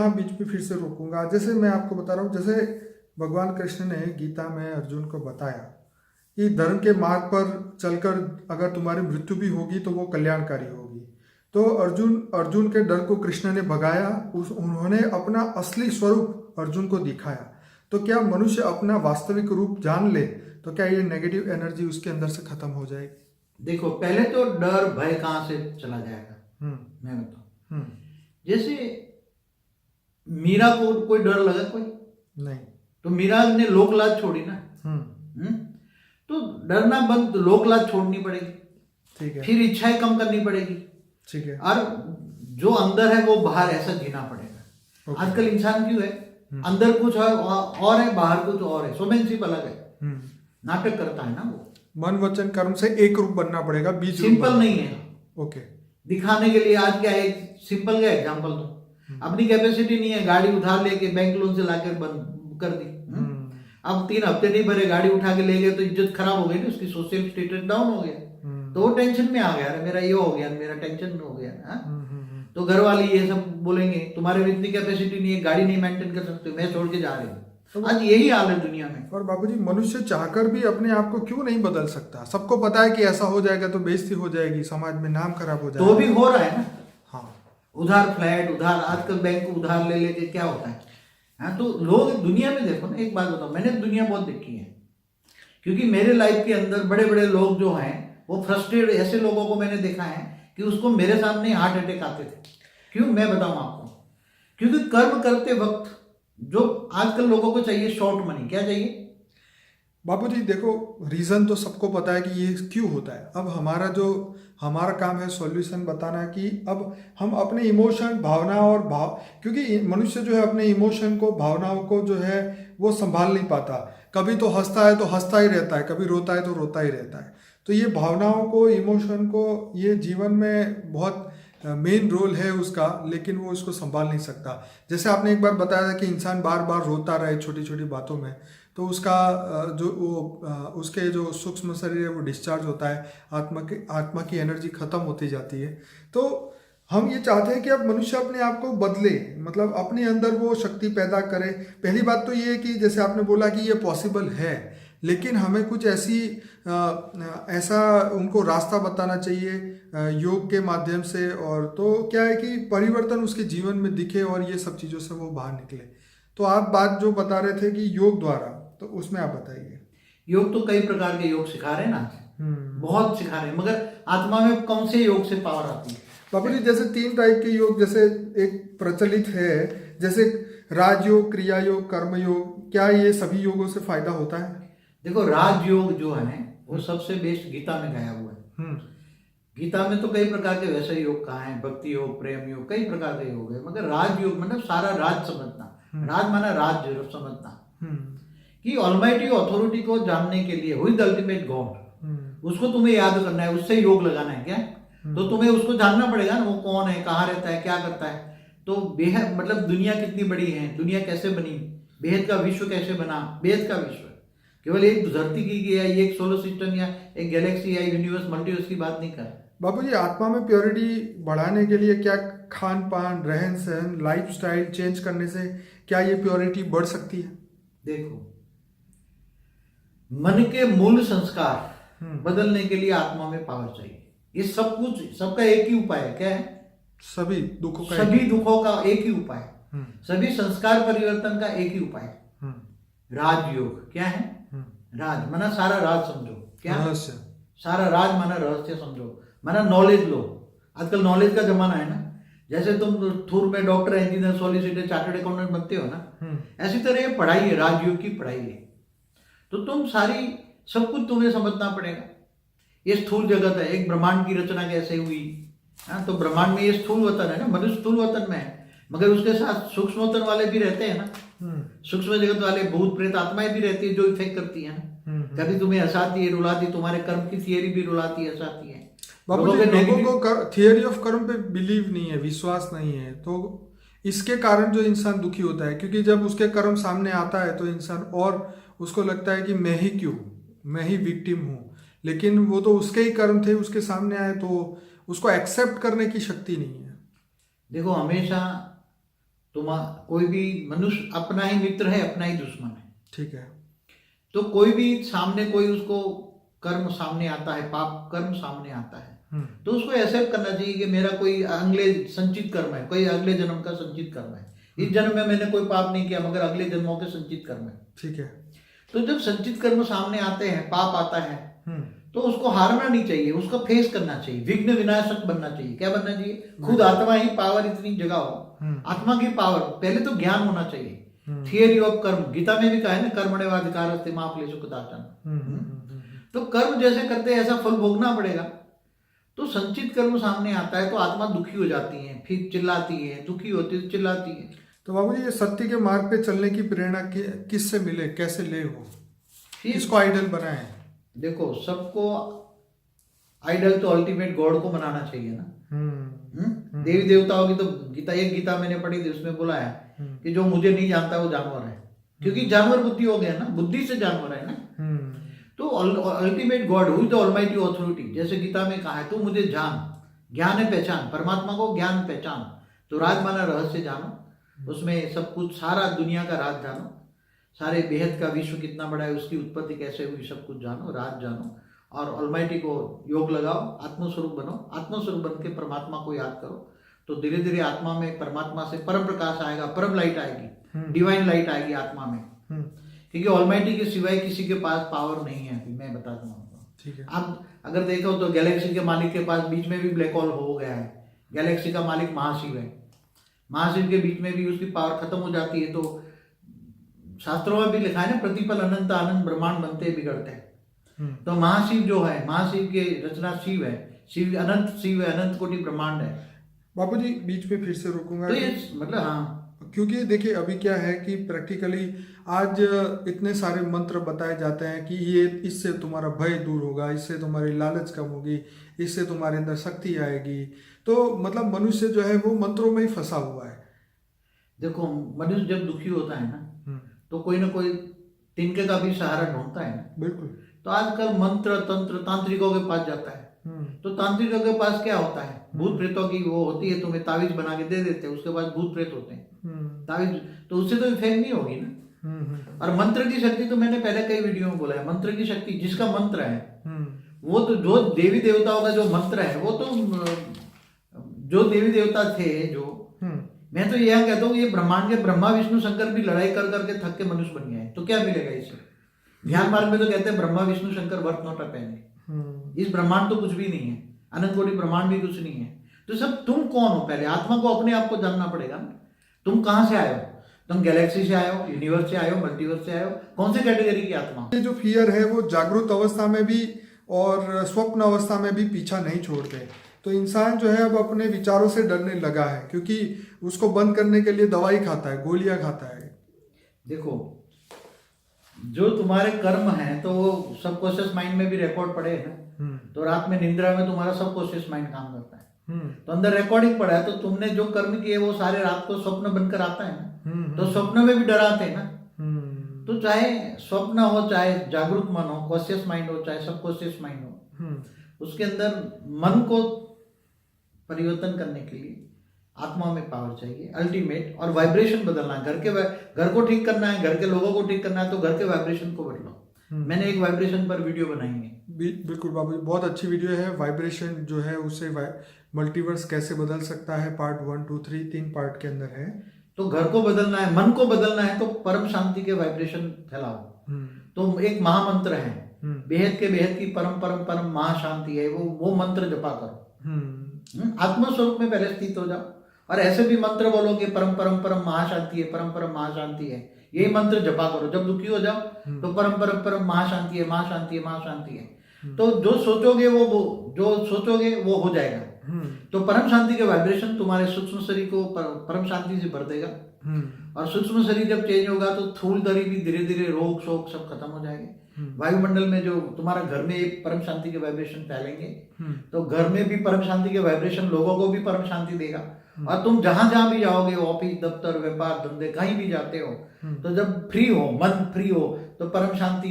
हाँ, बीच में फिर से रोकूंगा। जैसे मैं आपको बता रहा हूँ, जैसे भगवान कृष्ण ने गीता में अर्जुन को बताया कि धर्म के मार्ग पर चलकर अगर तुम्हारी मृत्यु भी होगी तो वो कल्याणकारी होगी। तो अर्जुन अर्जुन के डर को कृष्ण ने भगाया, उन्होंने अपना असली स्वरूप अर्जुन को दिखाया। तो क्या मनुष्य अपना वास्तविक रूप जान ले तो क्या ये नेगेटिव एनर्जी उसके अंदर से खत्म हो जाएगी? देखो, पहले तो डर भय कहाँ से चला जाएगा, हम्म। मैं बताऊं। हम्म। जैसे मीरा को कोई डर लगा कोई? नहीं। तो मीरा ने लोक लाज छोड़ी ना। हम्म। तो डरना बंद, लोक लाज छोड़नी पड़ेगी। ठीक है। फिर इच्छाएं कम करनी पड़ेगी। ठीक है। और जो अंदर है वो बाहर ऐसा जीना पड़ेगा। ओके। आजकल इंसान क्यों है, अंदर कुछ और है, बाहर कुछ और है, स्वयंसिप अलग है। नाटक करता है ना वो। मन वचन कर्म से एक रूप बनना पड़ेगा, बीच रूप सिंपल बनना नहीं है। ओके। दिखाने के लिए आज क्या है, सिंपल का एग्जांपल दो। अपनी कैपेसिटी नहीं है, गाड़ी उधार लेके बैंक लोन से लाकर बंद कर दी। अब 3 हफ्ते नहीं भरे, गाड़ी उठा के ले गए तो इज्जत खराब हो गई ना उसकी, सोशल स्टेटस डाउन हो गया। तो वो टेंशन में आ गया, अरे मेरा ये हो गया, मेरा टेंशन में हो गया। तो घर वाले ये सब बोलेंगे, तुम्हारे में इतनी कैपेसिटी नहीं है, गाड़ी नहीं मेंटेन कर सकते, मैं छोड़ के जा रही हूँ। आज यही हाल है दुनिया में। और बाबूजी, मनुष्य चाहकर भी अपने आप को क्यों नहीं बदल सकता? सबको पता है कि ऐसा हो जाएगा तो बेइज्जती हो जाएगी, समाज में नाम खराब हो जाएगा। तो भी हो रहा है ना। हाँ। उधार फ्लैट, उधार, आजकल बैंक उधार ले लेके क्या होता है। हाँ, तो लोग दुनिया में देखो ना, एक बात बताओ, मैंने दुनिया बहुत देखी है, क्योंकि मेरे लाइफ के अंदर बड़े बड़े लोग जो हैं वो फ्रस्ट्रेटेड, ऐसे लोगों को मैंने देखा है कि उसको मेरे सामने हार्ट अटैक आते थे। क्यों, मैं बताऊं आपको, क्योंकि कर्म करते वक्त जो आजकल लोगों को चाहिए शॉर्ट मनी, क्या चाहिए बाबूजी? देखो, रीज़न तो सबको पता है कि ये क्यों होता है। अब हमारा काम है सॉल्यूशन बताना कि अब हम अपने इमोशन, भावना और क्योंकि मनुष्य जो है अपने इमोशन को, भावनाओं को जो है वो संभाल नहीं पाता। कभी तो हंसता है तो हंसता ही रहता है, कभी रोता है तो रोता ही रहता है। तो ये भावनाओं को, इमोशन को, ये जीवन में बहुत मेन रोल है उसका, लेकिन वो इसको संभाल नहीं सकता। जैसे आपने एक बार बताया था कि इंसान बार बार रोता रहे छोटी छोटी बातों में, तो उसका उसके जो सूक्ष्म शरीर है वो डिस्चार्ज होता है, आत्मा की एनर्जी खत्म होती जाती है। तो हम ये चाहते हैं कि अब मनुष्य अपने आप को बदले, मतलब अपने अंदर वो शक्ति पैदा करे। पहली बात तो ये है कि जैसे आपने बोला कि ये पॉसिबल है, लेकिन हमें कुछ ऐसा उनको रास्ता बताना चाहिए योग के माध्यम से। और तो क्या है कि परिवर्तन उसके जीवन में दिखे और ये सब चीज़ों से वो बाहर निकले। तो आप बात जो बता रहे थे कि योग द्वारा, तो उसमें आप बताइए। योग तो कई प्रकार के योग सिखा रहे हैं ना, बहुत सिखा रहे हैं, मगर आत्मा में कौन से योग से पावर आती है? बाबूजी, जैसे 3 टाइप के योग जैसे एक प्रचलित है, जैसे राजयोग, क्रिया योग, कर्म योग। क्या ये सभी योगों से फायदा होता है? देखो, राजयोग जो है वो सबसे बेस्ट गीता में गया हुआ है। गीता में तो कई प्रकार के वैसे योग कहा है, भक्ति योग, प्रेम योग, कई प्रकार के योग है, मगर राजयोग मतलब सारा राज समझना। राज माना राज्य समझना, कि ऑलमाइटी अथॉरिटी को जानने के लिए, who is the ultimate God, उसको तुम्हें याद करना है, उससे योग लगाना है क्या? तो तुम्हें उसको जानना पड़ेगा ना, वो कौन है, कहाँ रहता है, क्या करता है। तो बेहद मतलब दुनिया कितनी बड़ी है, दुनिया कैसे बनी, बेहद का विश्व कैसे बना। बेहद का विश्व केवल एक धरती की या एक सोलर सिस्टम या एक गैलेक्सी या यूनिवर्स, मल्टीवर्स की बात नहीं कर। बाबूजी, आत्मा में प्योरिटी बढ़ाने के लिए क्या खान पान, रहन सहन, लाइफस्टाइल चेंज करने से क्या ये प्योरिटी बढ़ सकती है? देखो, मन के मूल संस्कार बदलने के लिए आत्मा में पावर चाहिए। ये सब कुछ, सबका एक ही उपाय है, क्या है? सभी दुखों का एक ही उपाय, सभी संस्कार परिवर्तन का एक ही उपाय, राजयोग। क्या है? राज माना सारा राज समझो, क्या रहस्य, सारा राज माना रहस्य समझो, माना नॉलेज लो। आजकल नॉलेज का जमाना है ना, जैसे तुम थूर में doctor, engineer, solicitor, chartered accountant बनते हो ना, ऐसी तरह ये पढ़ाई है, राजयोग की पढ़ाई है। तो तुम सारी सब कुछ तुम्हें समझना पड़ेगा। ये स्थूल जगत है, एक ब्रह्मांड की रचना कैसे हुई। हाँ, तो ब्रह्मांड में ये स्थूल वतन है ना, मनुष्य स्थूल वतन में है, मगर उसके साथ सूक्ष्म वतन वाले भी रहते हैं ना। सूक्ष्म जगत वाले भूत प्रेत आत्माएं भी रहती है जो इफेक्ट करती है ना। कभी तुम्हें हंसाती है, रुलाती है, तुम्हारे कर्म की थियरी भी रुलाती है, हंसाती है। लोगों को थियरी ऑफ कर्म पे बिलीव नहीं है, विश्वास नहीं है, तो इसके कारण जो इंसान दुखी होता है, क्योंकि जब उसके कर्म सामने आता है तो इंसान और उसको लगता है कि मैं ही क्यों, मैं ही विक्टिम हूँ। लेकिन वो तो उसके ही कर्म थे, उसके सामने आए, तो उसको एक्सेप्ट करने की शक्ति नहीं है। देखो, हमेशा कोई भी मनुष्य अपना ही मित्र है, अपना ही दुश्मन है। ठीक है। तो कोई भी सामने कोई उसको कर्म सामने आता है, पाप कर्म सामने आता है, तो उसको एक्सेप्ट करना चाहिए कि मेरा कोई अगले संचित कर्म है, कोई अगले जन्म का संचित कर्म है। इस जन्म में मैंने कोई पाप नहीं किया, मगर अगले जन्मों के संचित कर्म है। ठीक है। तो जब संचित कर्म सामने आते हैं, पाप आता है, तो उसको हारना नहीं चाहिए, उसको फेस करना चाहिए, विघ्न विनाशक बनना चाहिए। क्या बनना चाहिए? खुद आत्मा ही पावर इतनी जगह हो, आत्मा की पावर। पहले तो ज्ञान होना चाहिए, थियरी ऑफ कर्म। गीता में भी कहा है ना, कर्मण्येवाधिकारस्ते मा फलेषु कदाचन। तो कर्म जैसे करते हैं ऐसा फल भोगना पड़ेगा। तो संचित कर्म सामने आता है तो आत्मा दुखी हो जाती है, फिर चिल्लाती है, दुखी होती है, चिल्लाती है। तो बाबूजी, ये सत्य के मार्ग पे चलने की प्रेरणा किससे मिले, कैसे ले हो, किसको आइडल बनाए? देखो, सबको आइडल तो अल्टीमेट गॉड को बनाना चाहिए ना। देवी देवताओं की तो गीता मैंने पढ़ी थी, उसमें बोला है कि जो मुझे नहीं जानता वो जानवर है, क्योंकि जानवर बुद्धि हो गया ना, बुद्धि से जानवर है ना। तो ultimate God who is the almighty authority, जैसे गीता में कहा है, तू मुझे जान, ज्ञान है पहचान, परमात्मा को ज्ञान पहचान। तो राज माना रहस्य जानो, उसमें सब कुछ, सारा दुनिया का राज जानो, सारे बेहद का विश्व कितना बड़ा है, उसकी उत्पत्ति कैसे हुई, सब कुछ जानो, राज जानो, और ऑलमाइटी को योग लगाओ, आत्मस्वरूप बनो। आत्मस्वरूप बन के परमात्मा को याद करो, तो धीरे धीरे आत्मा में परमात्मा से परम प्रकाश आएगा, परम लाइट आएगी, डिवाइन लाइट आएगी आत्मा में। क्योंकि ऑलमाइटी के सिवाय किसी के पास पावर नहीं है, अभी मैं बता दूं आपको। ठीक है। अब अगर देखो तो गैलेक्सी के मालिक के पास बीच में भी ब्लैक होल हो गया है, गैलेक्सी का मालिक महाशिव है, महाशिव के बीच में भी उसकी पावर खत्म हो जाती है। तो शास्त्रों में भी लिखा है ना, प्रतिपल अनंत आनंद ब्रह्मांड बनते बिगड़ते हैं। तो महाशिव जो है, महाशिव के रचना शिव है, शिव है, अनंत कोटि ब्रह्मांड है। बाबूजी, बीच में फिर से रुकूंगा। तो ये मतलब हाँ, क्योंकि देखिए अभी क्या है कि प्रैक्टिकली आज इतने सारे मंत्र बताए जाते हैं कि ये इससे तुम्हारा भय दूर होगा, इससे तुम्हारी लालच कम होगी, इससे तुम्हारे अंदर शक्ति आएगी। तो मतलब मनुष्य जो है वो मंत्रों में ही फंसा हुआ है। देखो, मनुष्य जब दुखी होता है ना, तो कोई ना कोई तिनके का भी सहारा ढूंढता है ना। बिल्कुल। तो आजकल मंत्र तंत्र तांत्रिकों के पास जाता है। तो तांत्रिकों के पास क्या होता है? भूत प्रेतों की वो होती है, तुम्हें तावीज बना के दे देते हैं, उसके बाद भूत प्रेत होते हैं तावीज, तो उससे तो इफेक्ट नहीं होगी ना। और मंत्र की शक्ति तो मैंने पहले कई वीडियो में बोला है, मंत्र की शक्ति जिसका मंत्र है वो तो, जो देवी देवताओं का जो मंत्र है वो तो, जो देवी देवता थे, जो मैं तो यह कहता हूँ, ये ब्रह्मांड के ब्रह्मा विष्णु शंकर भी लड़ाई कर करके थक के मनुष्य बन गए हैं। तो क्या मिलेगा इससे? ध्यान मार्ग में तो कहते हैं Brahma Vishnu Shankar worth not a penny. इस ब्रह्मांड तो कुछ भी नहीं है, अनंत कोटि ब्रह्मांड भी कुछ नहीं है। तो सब तुम कौन हो? पहले आत्मा को, अपने आप को जानना पड़ेगा ना। तुम कहाँ से आए हो? तुम गैलेक्सी से आए हो, यूनिवर्स से आए हो, मल्टीवर्स से आए हो? कौन से कैटेगरी की आत्मा? ये जो फियर है वो जागरूक अवस्था में भी और स्वप्न अवस्था में भी पीछा नहीं छोड़ते। तो इंसान जो है अब अपने विचारों से डरने लगा है, क्योंकि उसको बंद करने के लिए दवाई खाता है, गोलियां खाता है। देखो, जो तुम्हारे कर्म हैं तो वो सबकॉन्शियस माइंड में भी रिकॉर्ड पड़े है ना। तो रात में निंद्रा में तुम्हारा सबकॉन्शियस माइंड काम करता है, तो अंदर रिकॉर्डिंग पड़ा है। तो तुमने जो कर्म किए वो सारे रात को स्वप्न बनकर आता है ना। तो स्वप्न में भी डराते हैं ना। तो चाहे स्वप्न हो, चाहे जागरूक मन हो, कॉन्शियस माइंड हो, चाहे सबकॉन्शियस माइंड हो, उसके अंदर मन को परिवर्तन करने के लिए आत्मा में पावर चाहिए अल्टीमेट, और वाइब्रेशन बदलना है। घर को ठीक करना है, घर के लोगों को ठीक करना है, तो घर के वाइब्रेशन को बदलो। मैंने एक वाइब्रेशन पर वीडियो बनाई है। बिल्कुल बाबू, बहुत अच्छी वीडियो है। वाइब्रेशन जो है उससे मल्टीवर्स कैसे बदल सकता है, पार्ट 1, 2, 3 3 पार्ट के अंदर है। तो घर को बदलना है, मन को बदलना है, तो परम शांति के वाइब्रेशन फैलाओ। तो एक महामंत्र है, बेहद के बेहद की परम परम परम महाशांति है, वो मंत्र जपा करो। आत्मस्वरूप में पहले स्थित हो जाओ, और ऐसे भी मंत्र बोलो कि परम परम परम महाशांति है, परम परम महाशांति है। यही मंत्र जपा करो। जब दुखी हो जाओ तो परम परम परम महाशांति है, महाशांति है, महाशांति है। तो जो सोचोगे वो हो जाएगा। तो परम शांति के वाइब्रेशन तुम्हारे सूक्ष्म शरीर को परम शांति से भर देगा। और सूक्ष्म शरीर जब चेंज होगा तो थूल दरी भी धीरे धीरे, रोग शोक सब खत्म हो जाएंगे। वायुमंडल में जो तुम्हारा घर में एक परम शांति के वाइब्रेशन फैलेंगे, तो घर में भी परम शांति के वाइब्रेशन लोगों को भी परम शांति देगा। और तुम जहां भी जाओगे, ऑफिस, दफ्तर, व्यापार, धंधे, कहीं भी जाते हो, तो जब फ्री हो, मन फ्री हो, तो परम शांति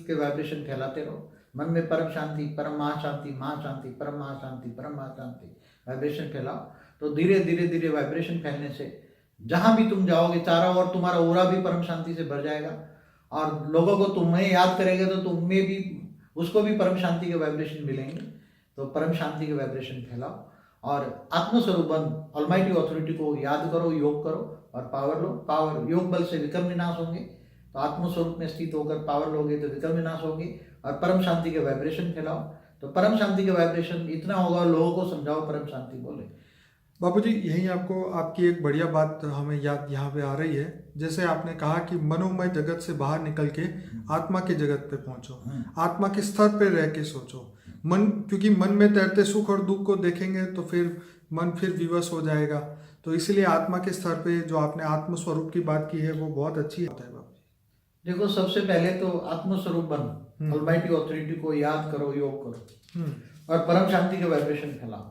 के वाइब्रेशन फैलाते रहो। मन में परम शांति, परम महाशांति, महाशांति, परम महाशांति, परम महाशांति वाइब्रेशन फैलाओ। तो धीरे धीरे धीरे वाइब्रेशन फैलने से जहां भी तुम जाओगे चारों ओर तुम्हारा ओरा भी परम शांति से भर जाएगा, और लोगों को तुम्हें याद करेंगे तो तुम्हें भी, उसको भी परम शांति के वाइब्रेशन मिलेंगे। तो परम शांति के वाइब्रेशन फैलाओ और आत्मस्वरूप बन ऑलमाइटी ऑथोरिटी को याद करो, योग करो और पावर लो। पावर, योग बल से विकर्म विनाश होंगे, तो आत्मस्वरूप में स्थित होकर पावर लोगे तो विकर्म विनाश होंगे। और परम शांति के वाइब्रेशन फैलाओ, तो परम शांति के वाइब्रेशन इतना होगा, लोगों को समझाओ परम शांति बोले। बाबूजी, यही आपको आपकी एक बढ़िया बात हमें याद यहाँ पे आ रही है। जैसे आपने कहा कि मनोमय जगत से बाहर निकल के आत्मा के जगत पे पहुंचो, आत्मा के स्तर पे रह के सोचो। मन, क्योंकि मन में तैरते सुख और दुख को देखेंगे तो फिर मन फिर विवश हो जाएगा। तो इसलिए आत्मा के स्तर पे जो आपने आत्म स्वरूप की बात की है वो बहुत अच्छी बात है बाबूजी। देखो, सबसे पहले तो आत्मस्वरूप बन ऑलमाइटी ऑथोरिटी को याद करो, योग करो और परम शांति के वाइब्रेशन फैलाओ।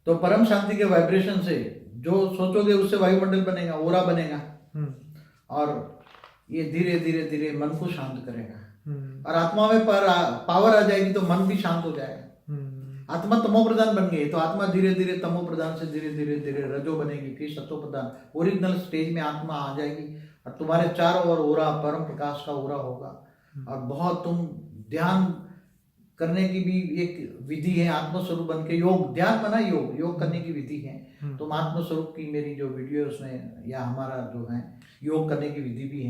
तो परम शांति के वाइब्रेशन से जो सोचोगे उससे वायुमंडल बनेगा, ओरा बनेगा, और ये धीरे धीरे धीरे मन को शांत करेगा। और आत्मा में पावर आ जाएगी तो मन भी शांत हो जाएगा। आत्मा तमो प्रधान बन गई तो आत्मा धीरे धीरे तमो प्रधान से धीरे धीरे धीरे रजो बनेगी, फिर सतो प्रधान, ओरिजिनल स्टेज में आत्मा आ जाएगी और तुम्हारे चारों ओर ओरा परम प्रकाश का ओरा होगा। और बहुत तुम ध्यान करने की भी एक विधि है, आत्मस्वरूप बन के योग, ध्यान बना योग करने की विधि है। तुम आत्मस्वरूप की मेरी जो वीडियो उसमें या हमारा जो है योग करने की विधि भी है।